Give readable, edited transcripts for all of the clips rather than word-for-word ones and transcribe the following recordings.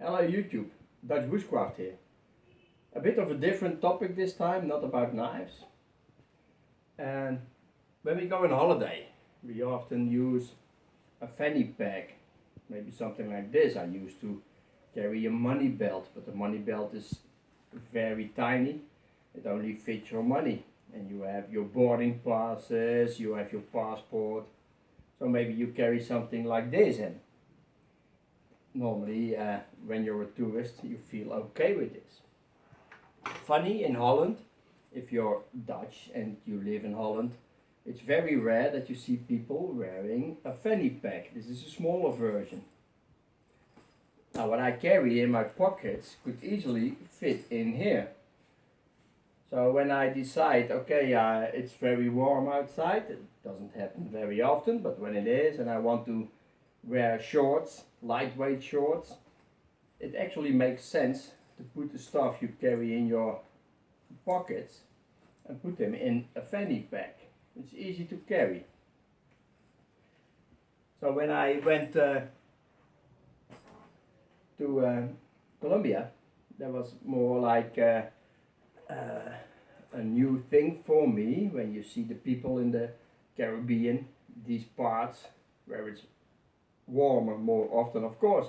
Hello YouTube, Dutch bushcraft here. A bit of a different topic this time, not about knives. And when we go on holiday, we often use a fanny pack, maybe something like this. I used to carry a money belt, but the money belt is very tiny. It only fits your money. And you have your boarding passes, you have your passport. So maybe you carry something like this in. Normally, when you're a tourist, you feel okay with this. Funny, in Holland, if you're Dutch and you live in Holland, it's very rare that you see people wearing a fanny pack. This is a smaller version. Now, what I carry in my pockets could easily fit in here. So when I decide, okay, it's very warm outside, it doesn't happen very often, but when it is and I want to wear shorts, lightweight shorts, it actually makes sense to put the stuff you carry in your pockets and put them in a fanny pack. It's easy to carry. So when I went to Colombia, that was more like a new thing for me. When you see the people in the Caribbean, these parts where it's warmer more often, of course,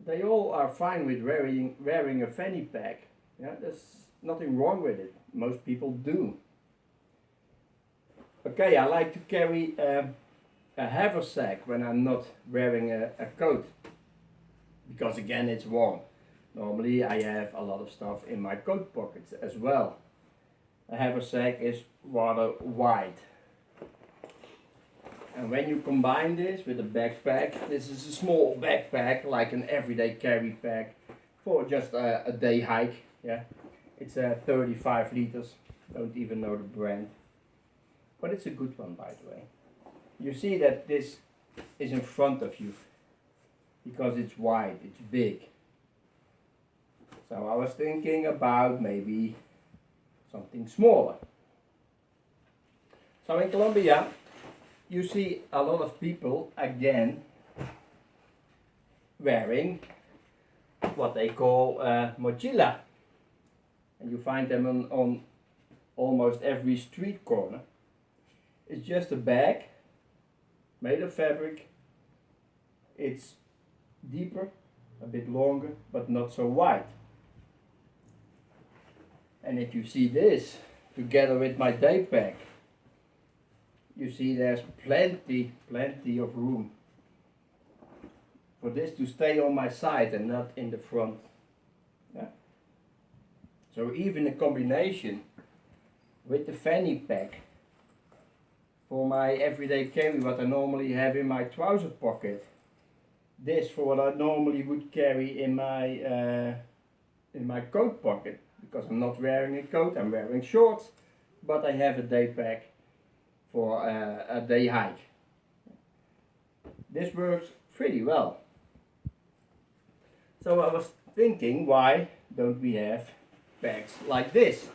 they all are fine with wearing a fanny pack. Yeah, there's nothing wrong with it. Most people do. Okay, I like to carry a haversack when I'm not wearing a coat, because again it's warm. Normally I have a lot of stuff in my coat pockets as well. A haversack is rather wide. And when you combine this with a backpack, this is a small backpack, like an everyday carry pack for just a day hike. Yeah, it's 35 liters, don't even know the brand. But it's a good one, by the way. You see that this is in front of you, because it's wide, it's big. So I was thinking about maybe something smaller. So in Colombia, you see a lot of people again wearing what they call mochila. And you find them on almost every street corner. It's just a bag made of fabric. It's deeper, a bit longer, but not so wide. And if you see this together with my day pack, you see there's plenty of room for this to stay on my side and not in the front. Yeah? So even a combination with the fanny pack for my everyday carry, what I normally have in my trouser pocket, this for what I normally would carry in my coat pocket, because I'm not wearing a coat, I'm wearing shorts, but I have a day pack for a day hike. This works pretty well. So I was thinking, why don't we have bags like this?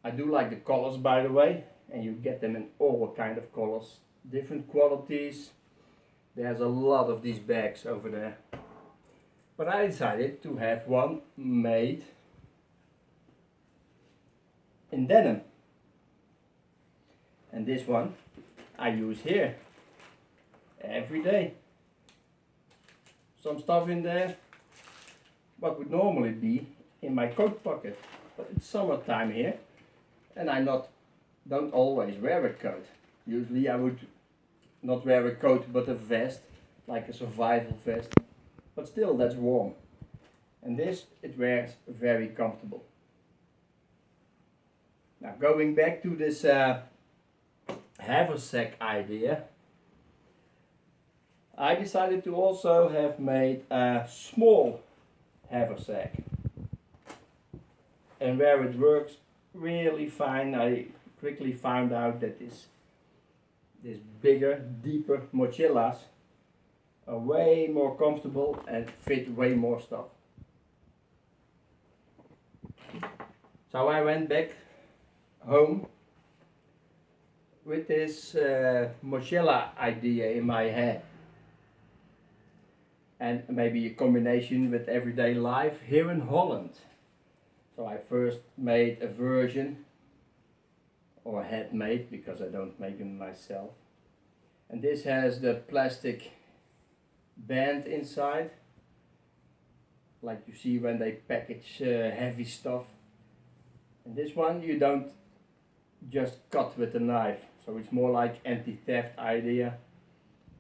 I do like the colors, by the way, and you get them in all kind of colors, different qualities. There's a lot of these bags over there. But I decided to have one made in denim. And this one I use here every day. Some stuff in there what would normally be in my coat pocket. But it's summertime here and I don't always wear a coat. Usually I would not wear a coat but a vest, like a survival vest. But still, that's warm. And this, it wears very comfortable. Now, going back to this haversack idea, I decided to also have made a small haversack. And where it works really fine, I quickly found out that this bigger, deeper mochilas are way more comfortable and fit way more stuff. So I went back home with this mochila idea in my head. and maybe a combination with everyday life here in Holland. So I first made a version, or had made, because I don't make them myself. And this has the plastic band inside, like you see when they package heavy stuff. And this one you don't just cut with a knife, so it's more like anti-theft idea.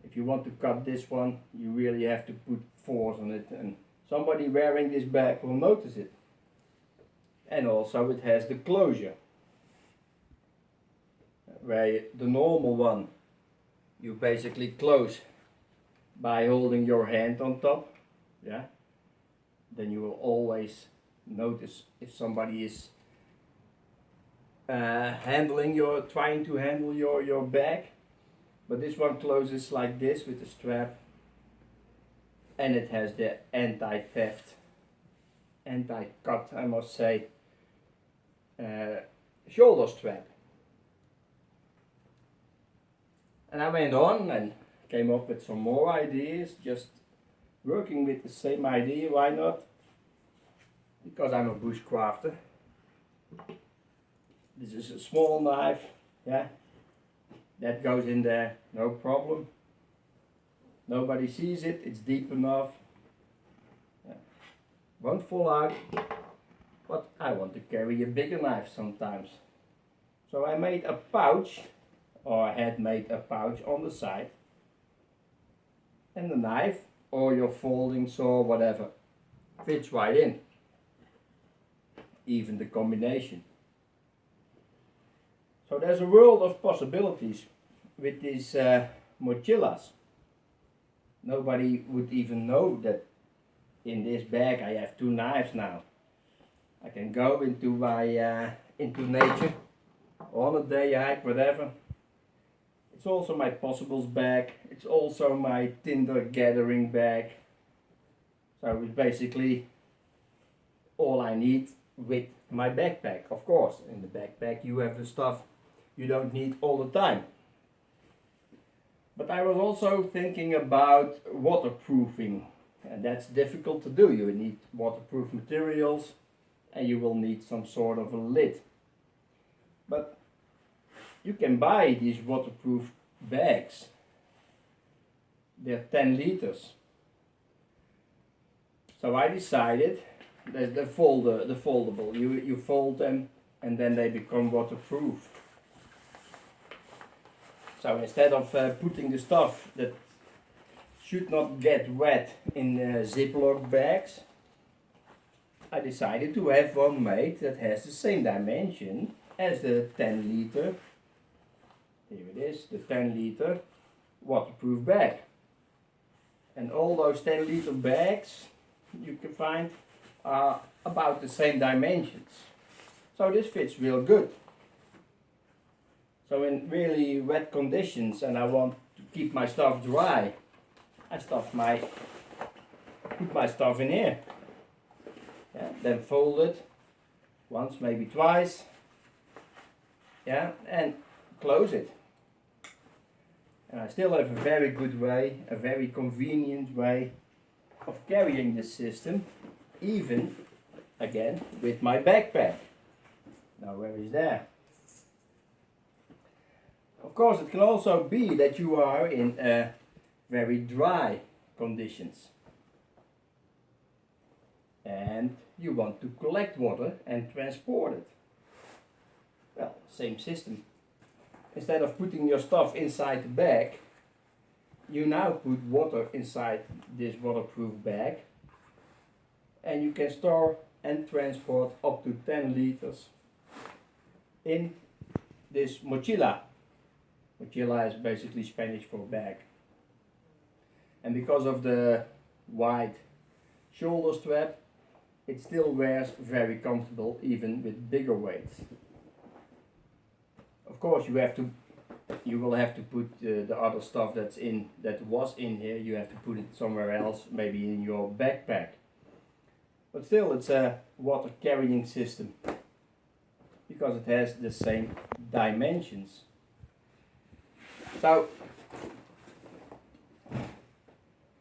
If you want to cut this one, you really have to put force on it, and somebody wearing this bag will notice it. And also it has the closure, where the normal one you basically close by holding your hand on top, yeah. Then you will always notice if somebody is trying to handle your bag. But this one closes like this with a strap, and it has the anti-theft, anti-cut, I must say, shoulder strap. And I went on and came up with some more ideas, just working with the same idea. Why not? Because I'm a bushcrafter. This is a small knife, yeah, that goes in there, no problem. Nobody sees it, it's deep enough, yeah. Won't fall out, but I want to carry a bigger knife sometimes. So I made a pouch, or I had made a pouch on the side, and the knife or your folding saw, whatever, fits right in, even the combination. So there's a world of possibilities with these mochilas. Nobody would even know that in this bag I have two knives now. I can go into my into nature, on a day hike, whatever. It's also my possibles bag. It's also my Tinder gathering bag. So it's basically all I need with my backpack. Of course, in the backpack you have the stuff you don't need all the time. But I was also thinking about waterproofing, and that's difficult to do. You need waterproof materials, and you will need some sort of a lid. But you can buy these waterproof bags. They're 10 liters. So I decided, there's the foldable. You fold them and then they become waterproof. So instead of putting the stuff that should not get wet in Ziploc bags, I decided to have one made that has the same dimension as the 10 liter, here it is, the 10 liter waterproof bag. And all those 10 liter bags you can find are about the same dimensions. So this fits real good. So in really wet conditions, and I want to keep my stuff dry, I put my stuff in here. Yeah, then fold it once, maybe twice, yeah, and close it. And I still have a very good way, a very convenient way of carrying this system, even again with my backpack. Now where is that? Of course, it can also be that you are in very dry conditions and you want to collect water and transport it. Well, same system. Instead of putting your stuff inside the bag, you now put water inside this waterproof bag, and you can store and transport up to 10 liters in this mochila. Mochila is basically Spanish for bag. And because of the wide shoulder strap, it still wears very comfortable even with bigger weights. Of course, you will have to put the other stuff that was in here. You have to put it somewhere else, maybe in your backpack. But still, it's a water carrying system because it has the same dimensions. So,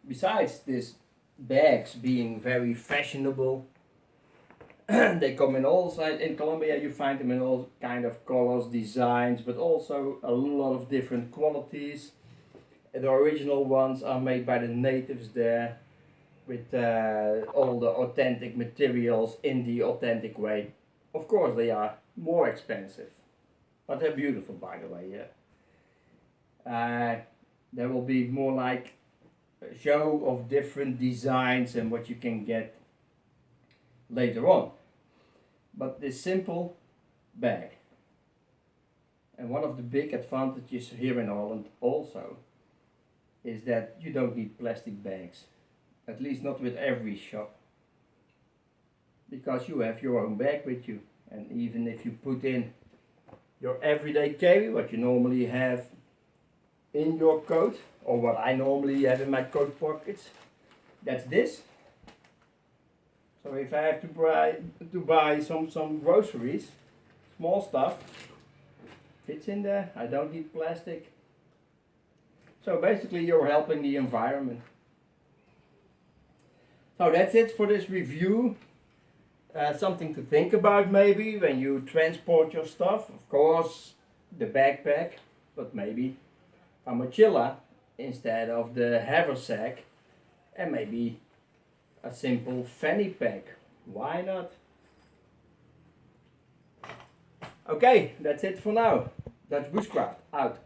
besides this bags being very fashionable. They come in all sides. In Colombia you find them in all kind of colors, designs, but also a lot of different qualities. The original ones are made by the natives there with all the authentic materials in the authentic way. Of course they are more expensive, but they're beautiful, by the way. There will be more like a show of different designs and what you can get later on. But this simple bag, and one of the big advantages here in Holland also is that you don't need plastic bags, at least not with every shop, because you have your own bag with you. And even if you put in your everyday carry, what you normally have in your coat, or what I normally have in my coat pockets, that's this. So if I have to buy some groceries, small stuff, fits in there. I don't need plastic. So basically you're helping the environment. So that's it for this review. Something to think about maybe when you transport your stuff. Of course the backpack, but maybe a mochila instead of the haversack, and maybe a simple fanny pack. Why not? Okay, that's it for now. That's Bushcraft out.